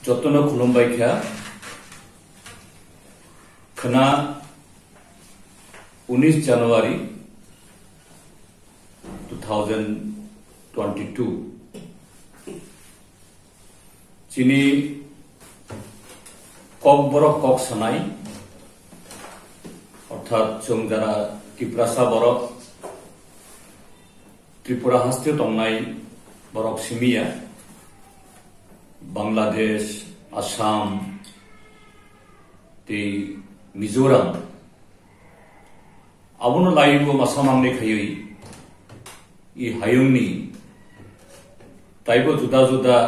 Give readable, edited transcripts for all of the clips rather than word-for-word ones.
जतनो खुलुमबायख्या खना 19 जनवरी 2022 चीनी कक बरफ कक सनाई अर्थात जों जरा त्रिपुरासा बरफ त्रिपुरा हस्ते तंनाय बरफ सिमिया बांग्लादेश आसाम ते मिजोराम अबुनो लाइबो मासामांने खायै ई हायुंनि ताइबो जुदा जुदा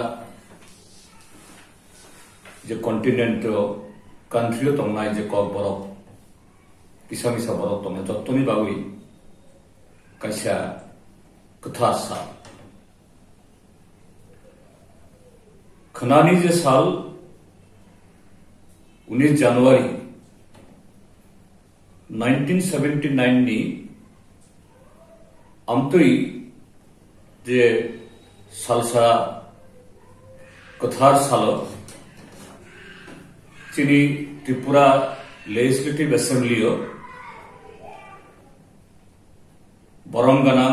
जे कॉन्टिनेंट कंट्री तंनाय जे कक बरफ पिसा मिसा बरफ तंनाय जत्तनि बागै कायसा कथा सा खनानी जे साल 19 जनवरी 1979 ની आमतरी जे सालसा कथार साल चीनी त्रिपुरा लेजिस्लेटिव असेंबली बरंगानां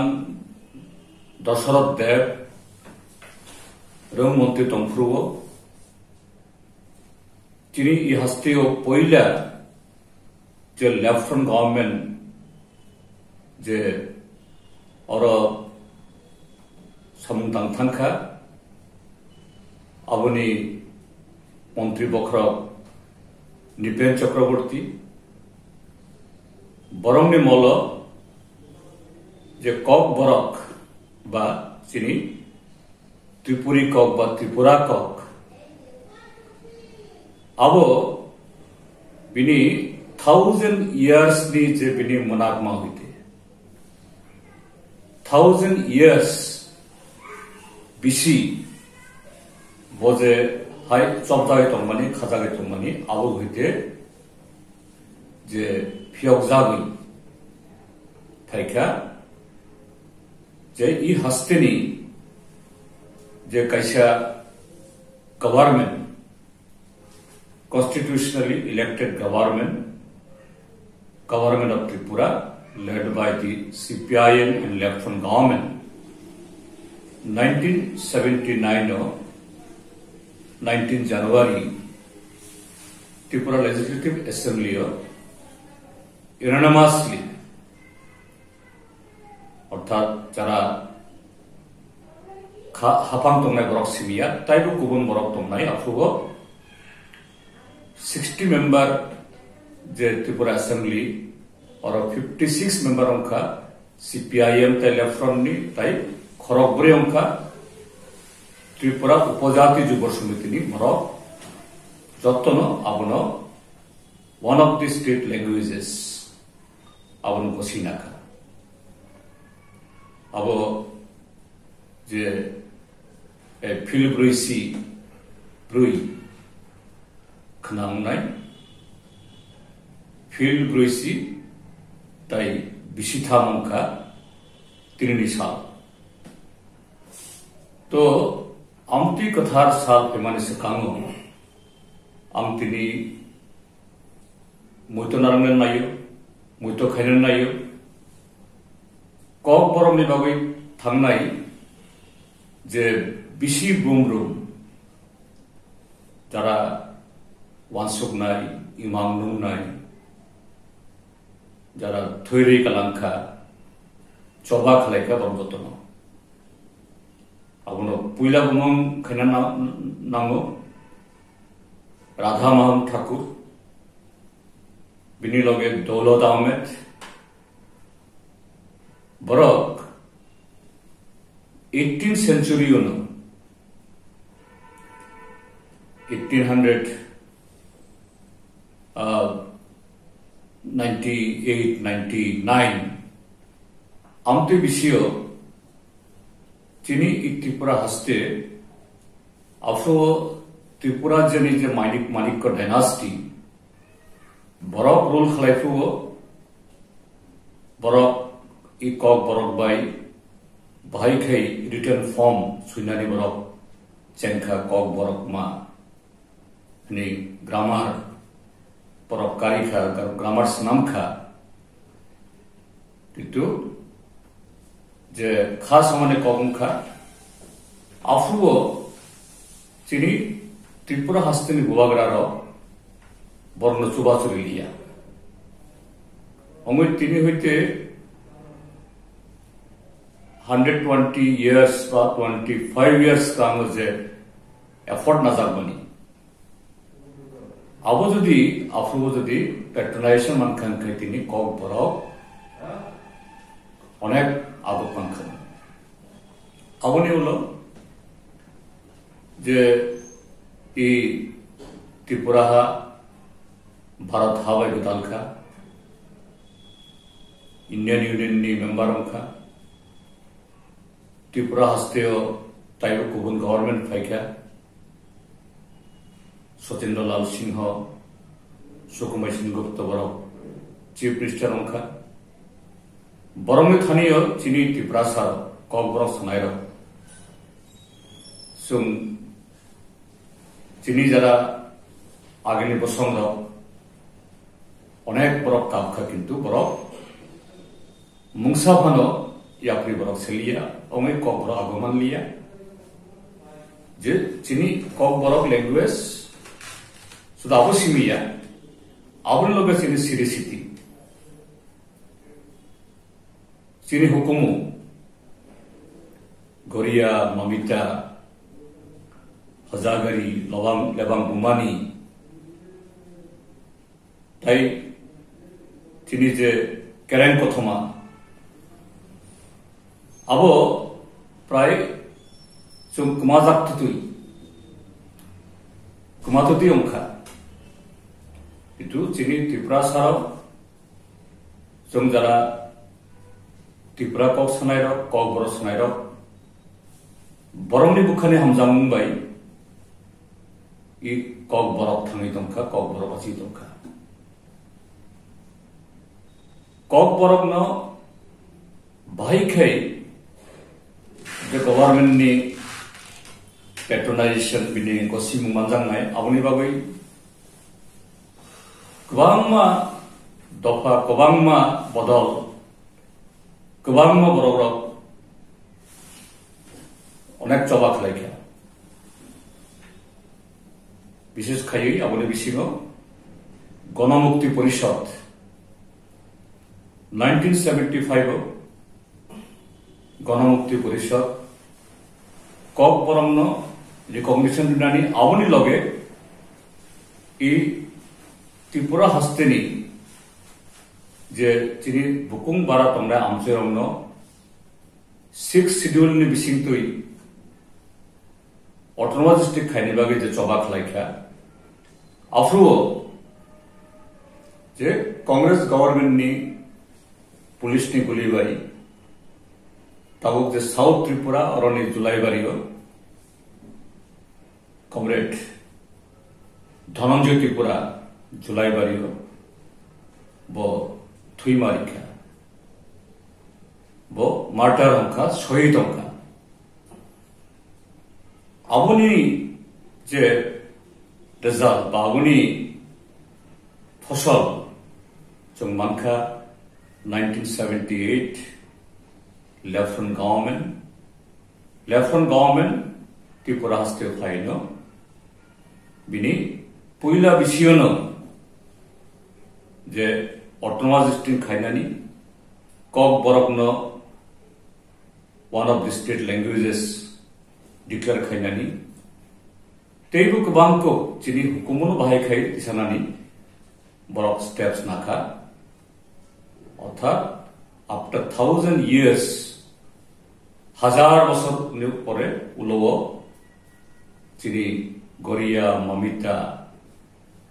दशरथ देव रंग मंत्री तंफ्रुओ चीनी ई हस्तियों पहिला जे लेफ्टनंट गवर्नमेंट जे और समुदां थांखा अबनी मंत्री बख्र निपेन चक्रवर्ती बरंगनि मल जे कक बरक बा चीनी त्रिपुरी कक बा त्रिपुरा कक अब बिनी 1000 years नि जे बिनी मनागमा हुईते 1000 years बिसी बजे हाय चौथाई तंगमानी खाजागे तंगमानी अब हुईते जे फियगजागुई थाइका जे ई हस्तेनी जे कैसा government constitutionally elected government of Tripura led by the CPIM and Left-front government 1979 or 19 January Tripura Legislative Assembly unanimously अर्थात जरा हाफां तंनाय बरक सिमिया ताइबो गुबुन बरक तंनाय अफ्रुगो 60 मेंबर जे त्रिपुरा असेंबली और 56 मेंबर अंका सीपीआईएम ते लेफ्टफ्रंट नि ताई खरगब्रै अंका त्रिपुरा उपजाति जुब समिति नि मरक जत्तनो आबनो one of the state languages आबनो कोसिनाका अब जे फिलब्रुइसी ब्रुई खनांगनाय फील्ड ब्रुइसी ताई बिसिथा मंका तिरनी साल तो आमती कथार साल पेमाने से कांगो आमतिनी मुतो नारंगन नायो मुतो खायनन नायो कक बरमनि बागै थांनाय जे बिसि बुंब्रुम जरा वानसुकनाय इमाम नुंनाय जरा थैरै कलांखा चबा खलायका बरगतनो अबनो पुइला बुमं खैना नांगो राधा मोहन ठाकुर बिनि लगे दौलत अहमद बरक 18th century 1898-99 आमते विषय चीनी त्रिपुरा हस्ते अफ्रो त्रिपुरा जनी जे मालिक को डायनास्टी बरक रूल खलायफु बरक ई कक बरक बाय भाई रिटर्न फॉर्म सुनानी बरक चेंखा कक बरक मा ni grammar porok karikha grammar snamkha itu je khas hamane kogumkha afruo chini Tripura hastini bubagraro borno chubachurilia omoi tini hoite 120 years বা 25 years কাম যে এফর্ট না যাবনি আবো যদি আফরো যদি পেট্রোলাইজেশন মানখান খাই তিনি কক বড় অনেক আবক মানখান আবনি হলো যে এই ত্রিপুরা ভারত হাওয়াই গোদালখা ইন্ডিয়ান ইউনিয়ন नि मेंबर अंखा त्रिपुरा हस्तेओ ताइबो गुबुन गवर्नमेंट फाइखा सत्येंद्र लाल सिंह सुकुमार सिंह गुप्त बरक चीफ मिनिस्टर अंखा बरंनि थानियो चिनी त्रिपुरा सार कक बरक सनायर सुम चिनी जरा आगेनि बसंग अनेक बरक काबखा किन्तु बरक मुंसा फानो याप्रि बरक सेलिया ओंगे कक बरक आगमन लिया जे चिनी कक बरक लैंग्वेज सुदा अवसिमिया आबुन लोगे चिनी सिरिसिटी चिनी हुकुमु गोरिया ममिता हजागरी लेबांग बुमानी ताई चिनी जे केरेन कथमा अब प्राय जों कुमाजाक्तुई कुमातुति अंखा इतु चिनी त्रिपुरा साराव जों जरा त्रिपुरा कक सनायर कक बर सनायर बरंनि बुखानि हामजामुंबाय इ कक बरक थाङै दंखा कक बरक आसि दंखा कक बरकनो बाहायखाय the government ni patronization bini ko simu manjangnai aboni bagai kubangma dofa kubangma bodol kubangma borok onek choba khlaikha বিশেষ খাই aboni bisingo গণমুক্তি পরিষদ 1975 গণমুক্তি পরিষদ कक बरंग रिकॉग्निशन दिनानी आवनी लगे इ त्रिपुरा हस्तेनी जे चिनी बुकुंग बारा तंगना आमचेरंग 6 शेड्यूल नि बिसिंगतुई ऑटोनोमस डिस्ट्रिक्ट खाइनि बागे जे चबा खलाइखा आफ्रो जे कांग्रेस गवर्नमेंट नि पुलिस नि गुलिबारी ताबुक जे साउथ त्रिपुरा और जुलाईबारियो कमरेड धनंजय त्रिपुरा जुलाईबारियो बो थुईमारिखा बो मार्टार अंखा शहीद अंखा आबुनि जे रिजल्ट बाबुनि फसल जों मानखा 1978 Lieutenant government Tripura haste khaino bini puila bisiono je autonomous district khainani kok borokno one of the state languages declare khainani teibu kubangko chini hukumono bahai khai tisanani borok steps nakha অর্থাৎ after 1000 years हजार बছর পরে উলব চিনি Garia Momita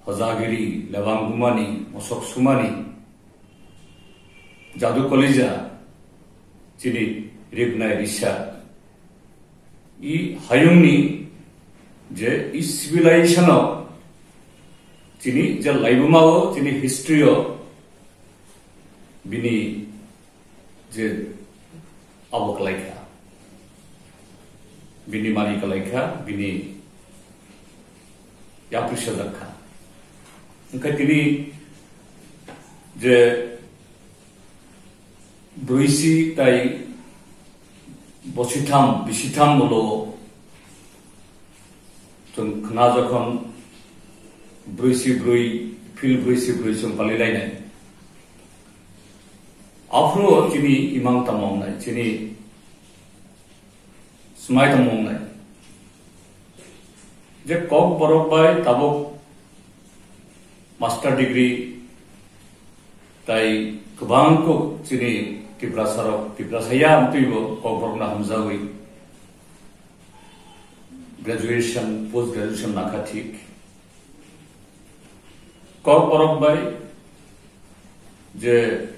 Hojagiri লেবাংগুমানি mosque সুমানি জাদু কলিজা চিনি রিগনাই রিসা ই হায়ুংনি যে ই civilisation চিনি যে লাইবুমাও চিনি হিস্ট্রিও বিনি যে abok laika bini mani kalaika bini 야프셔작하. 그러니까 그니 이제 브루이시 따이 버시탐 비시탐으로 좀 그나저건 브루이시 브루이 필 브루이시 브루이 좀 발리라이네. 앞으로 지니 이망타 먹나이 지니 스마이타 먹나이 이제 꼭 버럭바이 따복 마스터 디그리 따이 그방꼭 지니 디브라사로 디브라사야 암투이고 꼭 버럭나 함자위 graduation post graduation 나카 ठीक 꼭 버럭바이 이제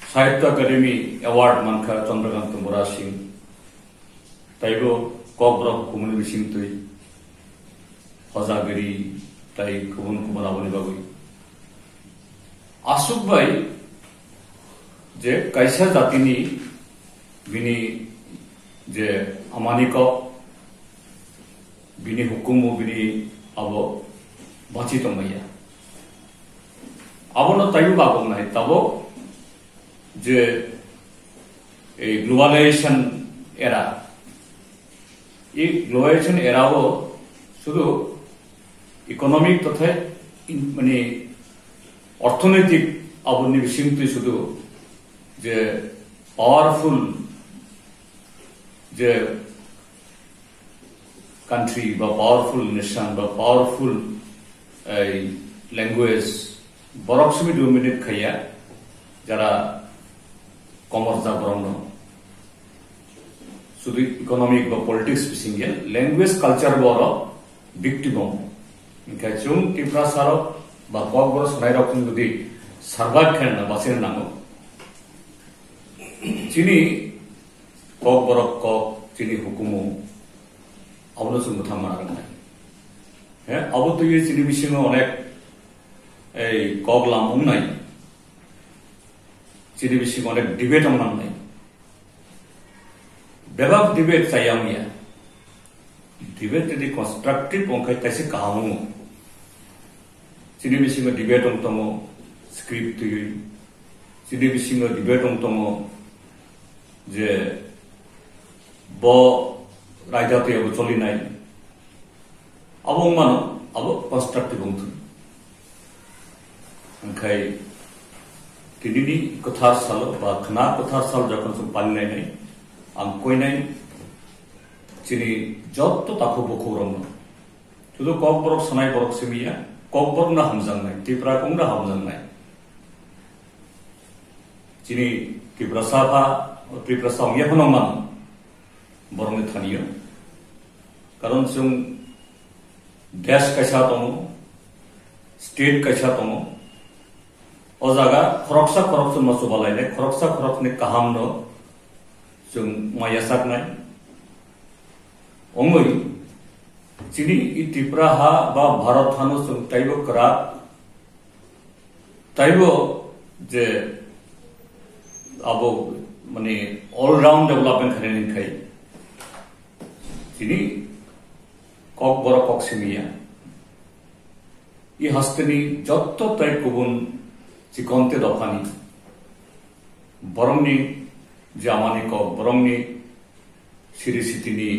साहित्य अकादमी अवार्ड मानखा चंद्रकांत मोरा सिंह ताइबो कब्रक कुमुन बिसिं तुई हजागरी ताइ गुबुन गुबुन आबनि बागै आसुक बाय जे कायसा जातिनि बिनि जे आमानिक बिनि हुकुमु बिनि आबो बाची तमैया आबोनो ताइबो बागनाय ताबो যে এই গ্লোবালাইজেশন এরা এই গ্লোবালাইজেশন এরাও শুধু ইকোনমিক তথা মানে অর্থনৈতিক আবরণী বিষয়টি শুধু যে পাওয়ারফুল যে কান্ট্রি বা পাওয়ারফুল নেশন বা পাওয়ারফুল ল্যাঙ্গুয়েজ বরকসমি ডোমিনেট খাইয়া যারা কমার্স বরং শুধু ইকোনমিক বা পলিটিক্স বিসিংগে ল্যাঙ্গুয়েজ কালচার বড় ভিক্টিম ইনকা চুং ত্রিপুরা সার বা কক বড় সনাই রকম যদি সার্ভাইভ খেন না বাঁচিয়ে নাঙ্গো চিনি কক বড় কক চিনি হুকুমু আবনো চুং মুথা মারা নাই হ্যাঁ আবো তো ইয়ে চিনি বিসিং অনেক এই কক লামুং নাই চিনি বিসিং অনেক ডিবেট আমার নাই বেবাক ডিবেট চাইয়ামিয়া ডিবেট যদি কনস্ট্রাকটিভ অংখাই তাইসে কাহামু চিনি বিসিং ডিবেট অংতম স্ক্রিপ্ট তুই চিনি বিসিং ডিবেট অংতম যে ব রাইজাতে আবো চলি নাই আবো মানো আবো কনস্ট্রাকটিভ অংথুন ओंखाय दिनैनि गोथार साल बा खना गोथार साल जखन जों फालिनाय आं कयनाय जोंनि जत्त ताखौ बखौरं शुधु कक बरक सानाय बरक सिमिया कक बरकनो हामजांनाय त्रिपुराखौनो हामजांनाय जोंनि त्रिपुरा साफा त्रिपुरा सावनियाखौनो मान बरंनि थानियो कारण जों देश कायसा दङ स्टेट कायसा दङ ओ जागा खरकसा खरकसन मसुबालायनाय खरकसा खरकनि काहामनो जों मायासाकनाय अंगै जिनि त्रिपुरा हा बा भारत हानो जों ताइबो करा ताइबो जे आबो माने ऑल राउंड डेवलपमेंट खालायनाय जिनि कक बर कक सिमिया इ हस्तनि जत्त ताइ गुबुन चिकनते दफानी बरंनि जामानि क बरंनि सिरि सितिनि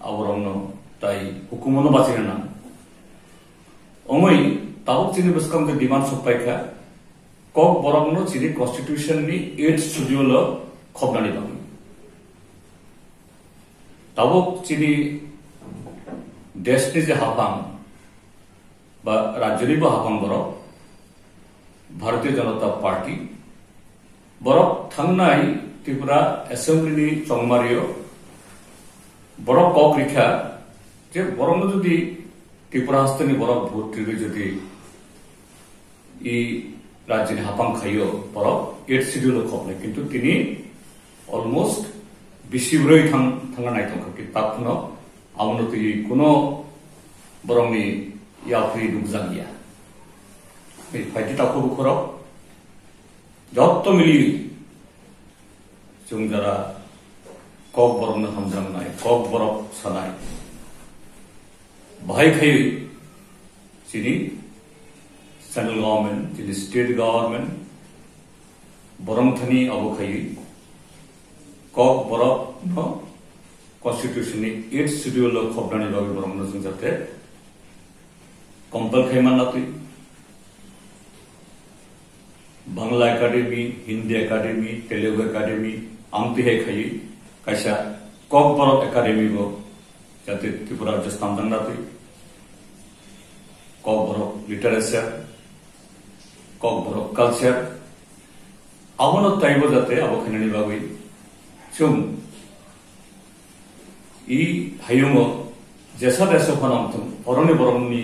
आवरंनो ताइ हुकुमनो बासिनो ना ओंगै ताबक चिनि बसकम के डिमांड सपाइखा कक बरंनो चिनि कॉन्स्टिट्यूशन नि 8 शेड्यूल खबनानि दं ताबक चिनि देशनि जे हाफां बा राज्यनिबो हाफां बरक भारतीय जनता पार्टी बरक थांनाय त्रिपुरा एसेम्बली चंगमारियो बरक कक रिखा जे बरंनो जुदि त्रिपुरा हस्तनि बरक भोट त्रिगै जुदि इ राज्यनि हाफां खायो बरक 8 शेड्यूल खबनाय किन्तु तिनि अलमोस्ट बिसिब्रै थांगा नायथंखा ताखुनो आमनो ति कोनो बरंनि याफ्रि नुजागिया फाइटी ताको बुखराव जत्त मिली जों जरा कक बरकनो हामजांनाय कक बरक सानाय बाहाय खायै chini central government chini state government borong thani abo khai kok borok no constitution ni 8th schedule lo khobdani bawi borong no jung jate compel khai man natui Bangla Academy, Hindi Academy, Telugu Academy, amti hai khai kaisa kok borok academy go jate Tripura Rajasthan dang natui kok borok literature kok borok culture abono taibo jate abo khinani bawi chung I hayungo jesa desa phanam tum oroni boromni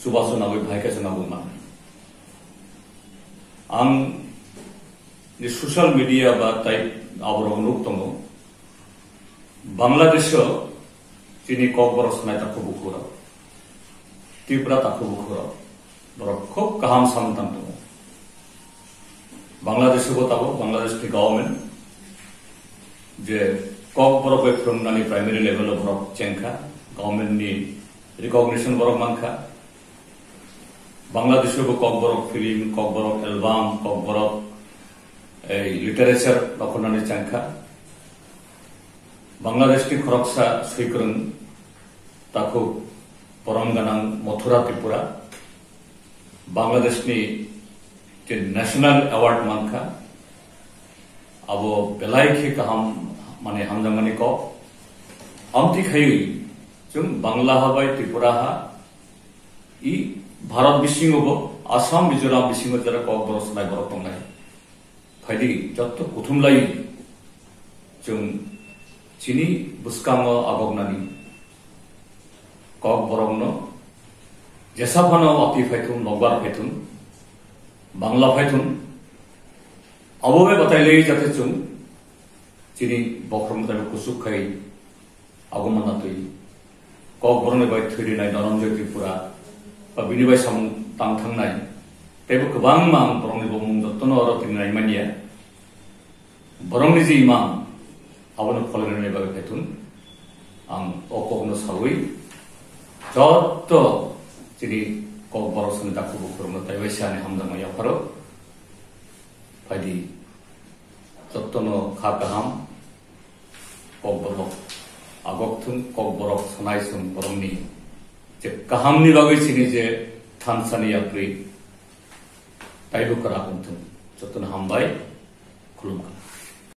subasona bai bhaika jana buma ang ni social media ba type aborong nuk tongo Bangladesh chini kok borok sanai ta khubu khura Tripura ta khubu khura borok khub kaham samtam tongo Bangladesh ko tabo Bangladesh ki government je kok borok from nani primary level of borok chenka government ni recognition borok manka Bangladesh ko kok borok film kok borok album kok borok literature lokonani chenka Bangladesh ki khoroksa suikurun taku poranganang Mathura Tripura Bangladesh ni je national award manka abo belai ki kaham mane hamjamani ko amti khai jung Bangla habai Tripura ha I Bharat bisingo bo Assam Mizoram bisingo jara ko boros nai borok tongnai phaidi jotto kuthumlai jung chini buskango agognani kok borongno jesa phano ati phaithun nogbar phaithun Bangla phaithun abobe bataile jate chung chini bokrom ta kusuk khai agomana tui kok borone bai thiri nai Dhananjay Tripura ba bini bai sam tang thang nai tebo kobang mang borongni bomung jottono aro tinai mania borongni ji imam abono pholene bai phaithun ang okogno sawi jotto chini kok borok sane ta khubu khurmo tai bai sane hamdama yaparo phaidi jottono kha kaham kok borok agokthun kok borok sanai sum borongni je kaham ni bagai chini je thansani yapri taibu kara kunthun jottono hambai khulum